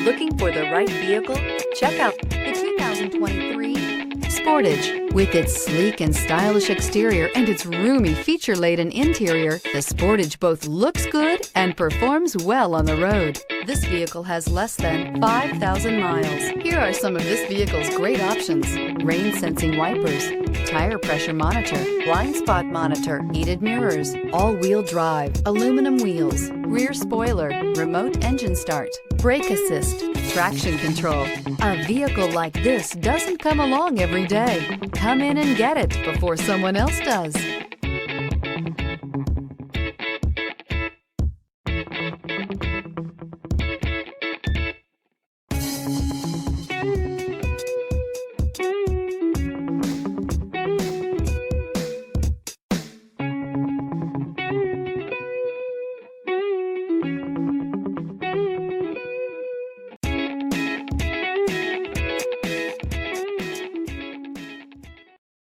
Looking for the right vehicle? Check out the 2023 Sportage. With its sleek and stylish exterior and its roomy feature-laden interior, the Sportage both looks good and performs well on the road. This vehicle has less than 5,000 miles. Here are some of this vehicle's great options: rain-sensing wipers, tire pressure monitor, blind spot monitor, heated mirrors, all-wheel drive, aluminum wheels, rear spoiler, remote engine start, brake assist, traction control. A vehicle like this doesn't come along every day. Come in and get it before someone else does.